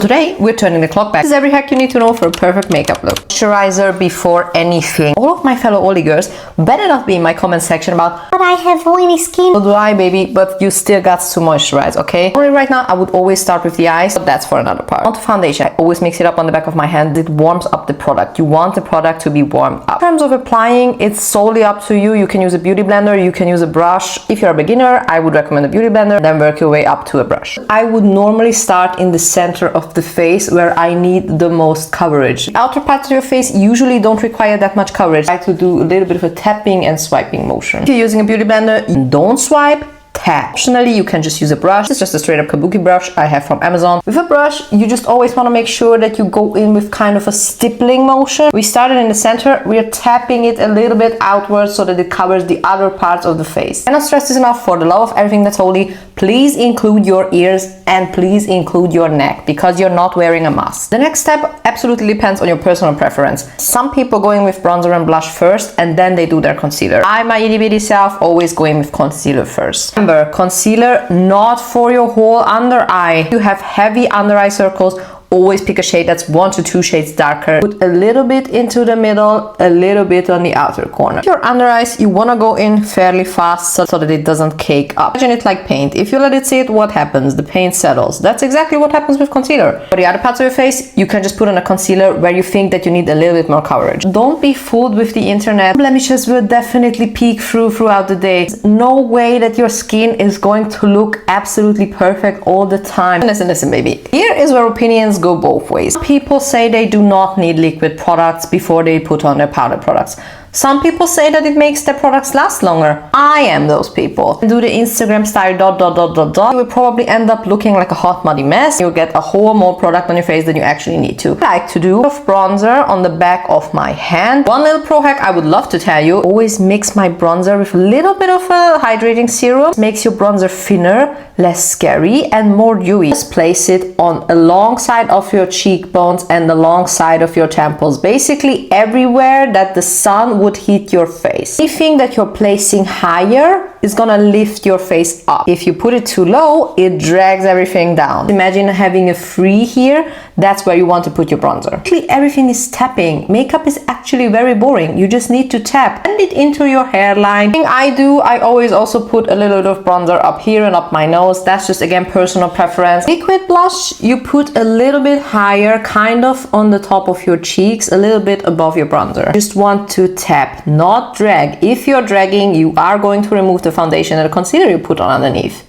Today, we're turning the clock back. This is every hack you need to know for a perfect makeup look. Moisturizer before anything. All of my fellow oily girls better not be in my comment section about, but I have oily skin. So do I, baby, but you still got to moisturize, okay? Only right now, I would always start with the eyes, but that's for another part. On to foundation, I always mix it up on the back of my hand. It warms up the product. You want the product to be warmed up. In terms of applying, it's solely up to you. You can use a beauty blender, you can use a brush. If you're a beginner, I would recommend a beauty blender, then work your way up to a brush. I would normally start in the center of the face where I need the most coverage. The outer parts of your face usually don't require that much coverage. I like to do a little bit of a tapping and swiping motion. If you're using a beauty blender, don't swipe, tap. Optionally, you can just use a brush. It's just a straight up kabuki brush I have from Amazon. With a brush, you just always want to make sure that you go in with kind of a stippling motion. We started in the center, we are tapping it a little bit outwards so that it covers the other parts of the face. I cannot stress this enough, for the love of everything that's holy, please include your ears and please include your neck because you're not wearing a mask. The next step absolutely depends on your personal preference. Some people go in with bronzer and blush first and then they do their concealer. I, my itty bitty self, always go in with concealer first. Remember, concealer not for your whole under eye. If you have heavy under eye circles, always pick a shade that's 1 to 2 shades darker. Put a little bit into the middle, a little bit on the outer corner. Your under eyes, you want to go in fairly fast so that it doesn't cake up. Imagine it like paint. If you let it sit, what happens? The paint settles. That's exactly what happens with concealer. For the other parts of your face, you can just put on a concealer where you think that you need a little bit more coverage. Don't be fooled with the internet. Blemishes will definitely peek throughout the day. There's no way that your skin is going to look absolutely perfect all the time. Listen, baby. Here is where opinions go both ways. People say they do not need liquid products before they put on their powder products. Some people say that it makes their products last longer. I am those people. Do the Instagram style ... You will probably end up looking like a hot muddy mess. You'll get a whole more product on your face than you actually need to. I like to do bronzer on the back of my hand. One little pro hack I would love to tell you, always mix my bronzer with a little bit of a hydrating serum. It makes your bronzer thinner, less scary and more dewy. Just place it on alongside of your cheekbones and alongside of your temples. Basically everywhere that the sun would hit your face. Anything that you're placing higher is gonna lift your face up. If you put it too low, it drags everything down. Imagine having a free here. That's where you want to put your bronzer. Actually, everything is tapping. Makeup is actually very boring. You just need to tap. Blend it into your hairline. Thing I do, I always also put a little bit of bronzer up here and up my nose. That's just, again, personal preference. Liquid blush, you put a little bit higher, kind of on the top of your cheeks, a little bit above your bronzer. Just want to tap, not drag. If you're dragging, you are going to remove the foundation and the concealer you put on underneath.